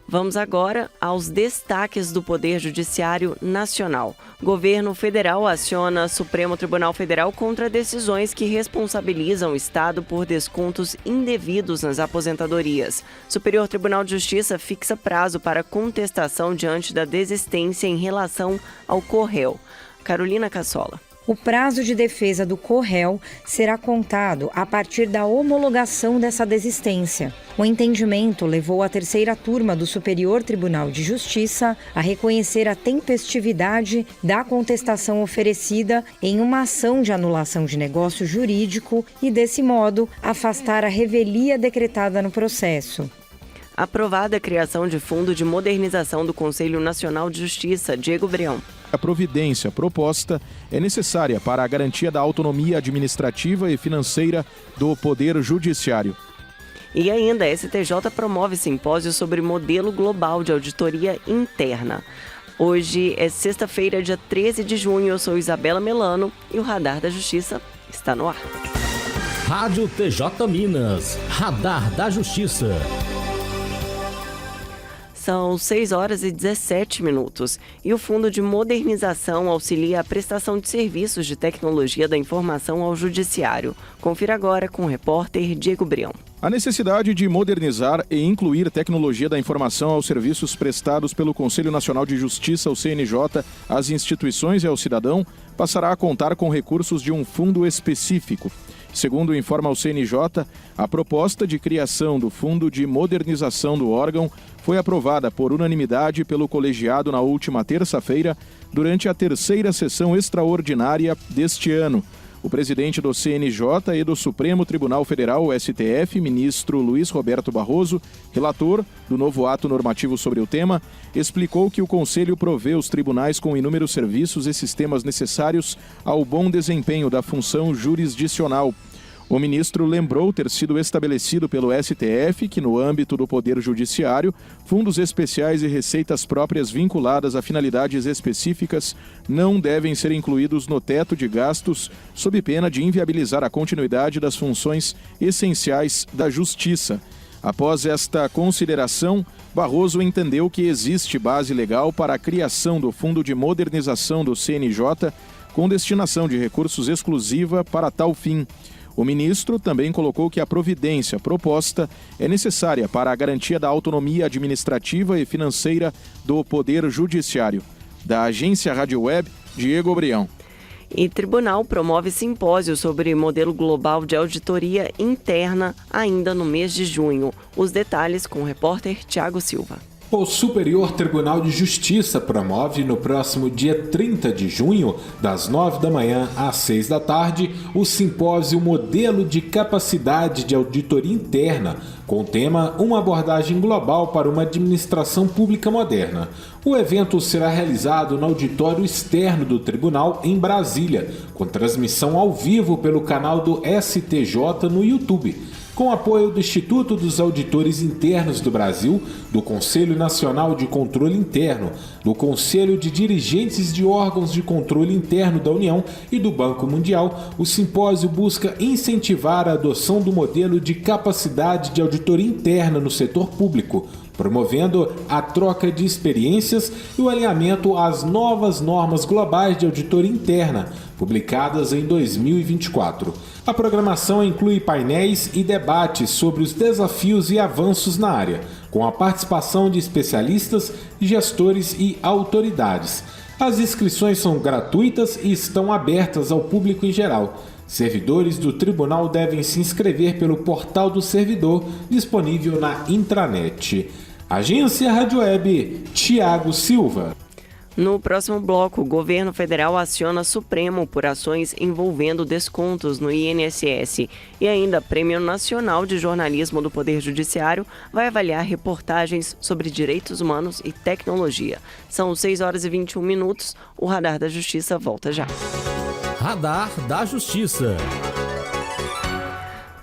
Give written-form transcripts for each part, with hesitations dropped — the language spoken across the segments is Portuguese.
Vamos agora aos destaques do Poder Judiciário Nacional. Governo federal aciona Supremo Tribunal Federal contra decisões que responsabilizam o Estado por descontos indevidos nas aposentadorias. Superior Tribunal de Justiça fixa prazo para contestação diante da desistência em relação ao Corréu. Carolina Cassola. O prazo de defesa do Corréu será contado a partir da homologação dessa desistência. O entendimento levou a terceira turma do Superior Tribunal de Justiça a reconhecer a tempestividade da contestação oferecida em uma ação de anulação de negócio jurídico e, desse modo, afastar a revelia decretada no processo. Aprovada a criação de Fundo de Modernização do Conselho Nacional de Justiça, Diego Breão. A providência proposta é necessária para a garantia da autonomia administrativa e financeira do Poder Judiciário. E ainda, a STJ promove simpósio sobre modelo global de auditoria interna. Hoje é sexta-feira, dia 13 de junho. Eu sou Isabela Melano e o Radar da Justiça está no ar. Rádio TJ Minas, Radar da Justiça. São 6 horas e 17 minutos e o Fundo de Modernização auxilia a prestação de serviços de tecnologia da informação ao Judiciário. Confira agora com o repórter Diego Breão. A necessidade de modernizar e incluir tecnologia da informação aos serviços prestados pelo Conselho Nacional de Justiça, o CNJ, às instituições e ao cidadão, passará a contar com recursos de um fundo específico. Segundo informa o CNJ, a proposta de criação do Fundo de Modernização do órgão foi aprovada por unanimidade pelo colegiado na última terça-feira, durante a terceira sessão extraordinária deste ano. O presidente do CNJ e do Supremo Tribunal Federal, o STF, ministro Luiz Roberto Barroso, relator do novo ato normativo sobre o tema, explicou que o Conselho provê os tribunais com inúmeros serviços e sistemas necessários ao bom desempenho da função jurisdicional. O ministro lembrou ter sido estabelecido pelo STF que, no âmbito do Poder Judiciário, fundos especiais e receitas próprias vinculadas a finalidades específicas não devem ser incluídos no teto de gastos, sob pena de inviabilizar a continuidade das funções essenciais da Justiça. Após esta consideração, Barroso entendeu que existe base legal para a criação do Fundo de Modernização do CNJ, com destinação de recursos exclusiva para tal fim. O ministro também colocou que a providência proposta é necessária para a garantia da autonomia administrativa e financeira do Poder Judiciário. Da Agência Rádio Web, Diego Breão. E tribunal promove simpósio sobre modelo global de auditoria interna ainda no mês de junho. Os detalhes com o repórter Tiago Silva. O Superior Tribunal de Justiça promove no próximo dia 30 de junho, das 9 da manhã às 6 da tarde, o simpósio Modelo de Capacidade de Auditoria Interna, com o tema Uma abordagem global para uma administração pública moderna. O evento será realizado no auditório externo do Tribunal, em Brasília, com transmissão ao vivo pelo canal do STJ no YouTube. Com apoio do Instituto dos Auditores Internos do Brasil, do Conselho Nacional de Controle Interno, do Conselho de Dirigentes de Órgãos de Controle Interno da União e do Banco Mundial, o simpósio busca incentivar a adoção do modelo de capacidade de auditoria interna no setor público, promovendo a troca de experiências e o alinhamento às novas normas globais de auditoria interna, publicadas em 2024. A programação inclui painéis e debates sobre os desafios e avanços na área, com a participação de especialistas, gestores e autoridades. As inscrições são gratuitas e estão abertas ao público em geral. Servidores do tribunal devem se inscrever pelo portal do servidor, disponível na intranet. Agência Rádio Web, Tiago Silva. No próximo bloco, o governo federal aciona Supremo por ações envolvendo descontos no INSS. E ainda, Prêmio Nacional de Jornalismo do Poder Judiciário vai avaliar reportagens sobre direitos humanos e tecnologia. São 6 horas e 21 minutos. O Radar da Justiça volta já. Radar da Justiça.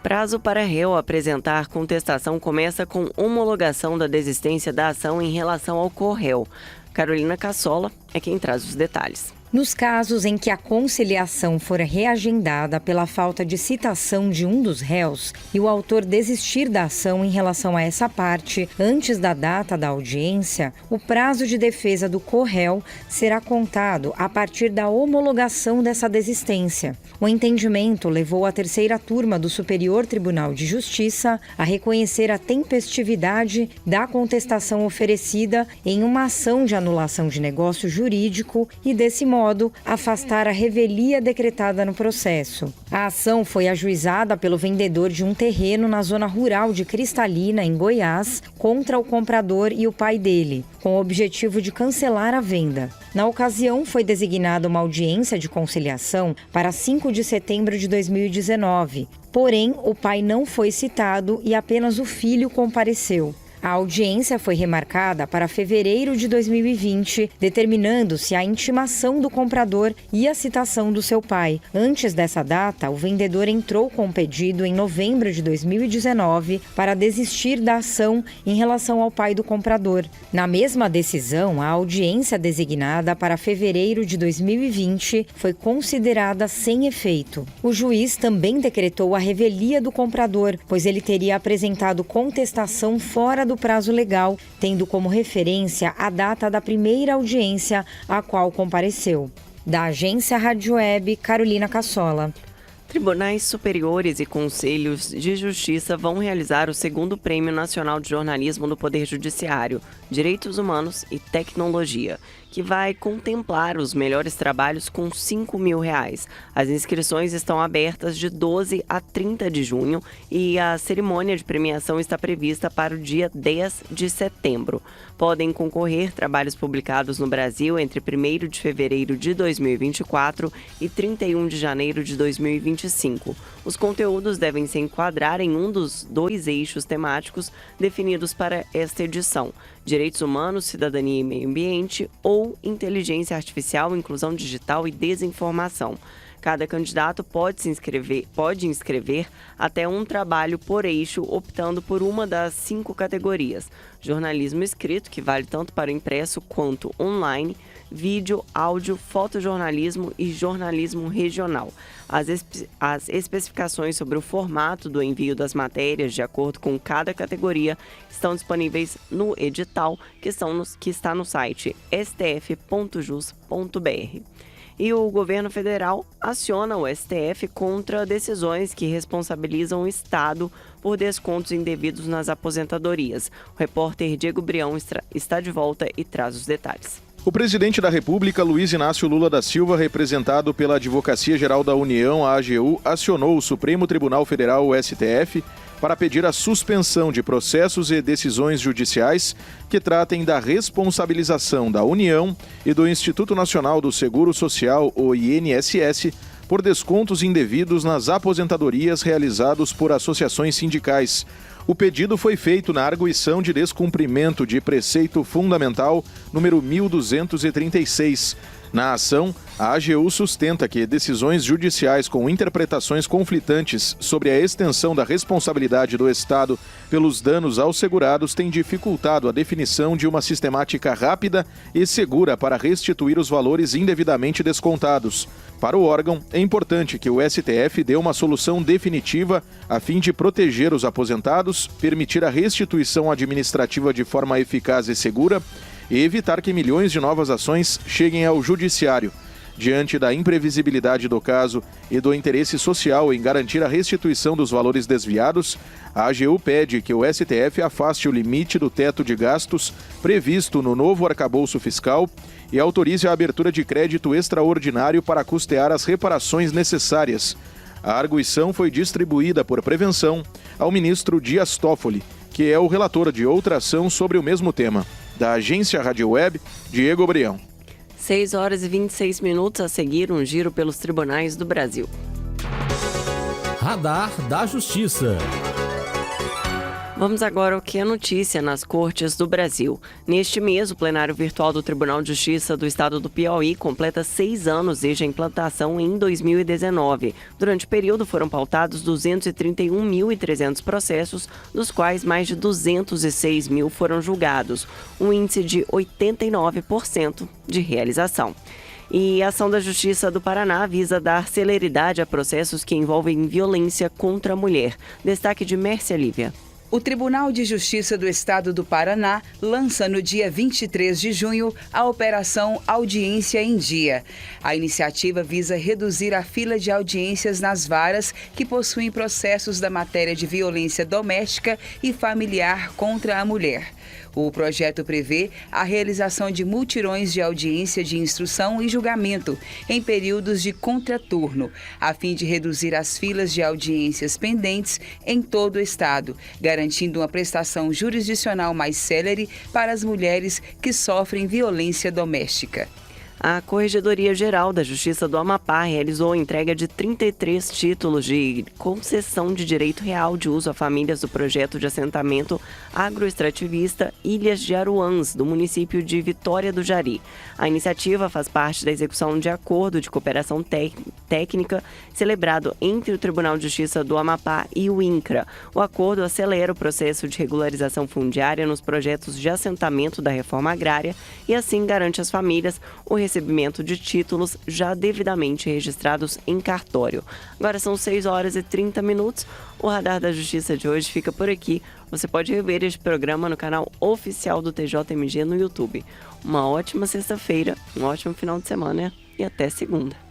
Prazo para réu apresentar contestação começa com homologação da desistência da ação em relação ao Corréu. Carolina Cassola é quem traz os detalhes. Nos casos em que a conciliação for reagendada pela falta de citação de um dos réus e o autor desistir da ação em relação a essa parte antes da data da audiência, o prazo de defesa do corréu será contado a partir da homologação dessa desistência. O entendimento levou a terceira turma do Superior Tribunal de Justiça a reconhecer a tempestividade da contestação oferecida em uma ação de anulação de negócio jurídico e, desse modo, afastar a revelia decretada no processo. A ação foi ajuizada pelo vendedor de um terreno na zona rural de Cristalina, em Goiás, contra o comprador e o pai dele, com o objetivo de cancelar a venda. Na ocasião, foi designada uma audiência de conciliação para 5 de setembro de 2019. Porém, o pai não foi citado e apenas o filho compareceu. A audiência foi remarcada para fevereiro de 2020, determinando-se a intimação do comprador e a citação do seu pai. Antes dessa data, o vendedor entrou com um pedido em novembro de 2019 para desistir da ação em relação ao pai do comprador. Na mesma decisão, a audiência designada para fevereiro de 2020 foi considerada sem efeito. O juiz também decretou a revelia do comprador, pois ele teria apresentado contestação fora do prazo legal, tendo como referência a data da primeira audiência a qual compareceu. Da Agência Rádio Web, Carolina Cassola. Tribunais superiores e conselhos de justiça vão realizar o 2º Prêmio Nacional de Jornalismo do Poder Judiciário, Direitos Humanos e Tecnologia, que vai contemplar os melhores trabalhos com R$ 5.000. As inscrições estão abertas de 12 a 30 de junho e a cerimônia de premiação está prevista para o dia 10 de setembro. Podem concorrer trabalhos publicados no Brasil entre 1º de fevereiro de 2024 e 31 de janeiro de 2025. Os conteúdos devem se enquadrar em um dos 2 eixos temáticos definidos para esta edição: Direitos Humanos, Cidadania e Meio Ambiente ou Inteligência Artificial, Inclusão Digital e Desinformação. Cada candidato pode inscrever até um trabalho por eixo, optando por uma das 5 categorias: jornalismo escrito, que vale tanto para o impresso quanto online, vídeo, áudio, fotojornalismo e jornalismo regional. As especificações sobre o formato do envio das matérias, de acordo com cada categoria, estão disponíveis no edital, que está no site stf.jus.br. E o governo federal aciona o STF contra decisões que responsabilizam o Estado por descontos indevidos nas aposentadorias. O repórter Diego Brião está de volta e traz os detalhes. O presidente da República, Luiz Inácio Lula da Silva, representado pela Advocacia Geral da União, a AGU, acionou o Supremo Tribunal Federal, o STF, para pedir a suspensão de processos e decisões judiciais que tratem da responsabilização da União e do Instituto Nacional do Seguro Social, o INSS, por descontos indevidos nas aposentadorias realizados por associações sindicais. O pedido foi feito na arguição de descumprimento de preceito fundamental número 1236. Na ação, a AGU sustenta que decisões judiciais com interpretações conflitantes sobre a extensão da responsabilidade do Estado pelos danos aos segurados têm dificultado a definição de uma sistemática rápida e segura para restituir os valores indevidamente descontados. Para o órgão, é importante que o STF dê uma solução definitiva a fim de proteger os aposentados, permitir a restituição administrativa de forma eficaz e segura e evitar que milhões de novas ações cheguem ao judiciário. Diante da imprevisibilidade do caso e do interesse social em garantir a restituição dos valores desviados, a AGU pede que o STF afaste o limite do teto de gastos previsto no novo arcabouço fiscal e autorize a abertura de crédito extraordinário para custear as reparações necessárias. A arguição foi distribuída por prevenção ao ministro Dias Toffoli, que é o relator de outra ação sobre o mesmo tema. Da Agência Rádio Web, Diego Brião. 6 horas e 26 minutos a seguir, um giro pelos tribunais do Brasil. Radar da Justiça. Vamos agora ao que é notícia nas cortes do Brasil. Neste mês, o plenário virtual do Tribunal de Justiça do Estado do Piauí completa 6 anos desde a implantação em 2019. Durante o período foram pautados 231.300 processos, dos quais mais de 206 mil foram julgados, um índice de 89% de realização. E a ação da Justiça do Paraná visa dar celeridade a processos que envolvem violência contra a mulher. Destaque de Mércia Lívia. O Tribunal de Justiça do Estado do Paraná lança no dia 23 de junho a Operação Audiência em Dia. A iniciativa visa reduzir a fila de audiências nas varas que possuem processos da matéria de violência doméstica e familiar contra a mulher. O projeto prevê a realização de mutirões de audiência de instrução e julgamento em períodos de contraturno, a fim de reduzir as filas de audiências pendentes em todo o estado, garantindo uma prestação jurisdicional mais célere para as mulheres que sofrem violência doméstica. A Corregedoria Geral da Justiça do Amapá realizou a entrega de 33 títulos de concessão de direito real de uso a famílias do projeto de assentamento agroextrativista Ilhas de Aruãs, do município de Vitória do Jari. A iniciativa faz parte da execução de acordo de cooperação técnica celebrado entre o Tribunal de Justiça do Amapá e o INCRA. O acordo acelera o processo de regularização fundiária nos projetos de assentamento da reforma agrária e assim garante às famílias o recebimento de títulos já devidamente registrados em cartório. Agora são 6h30. O Radar da Justiça de hoje fica por aqui. Você pode rever este programa no canal oficial do TJMG no YouTube. Uma ótima sexta-feira, um ótimo final de semana e até segunda.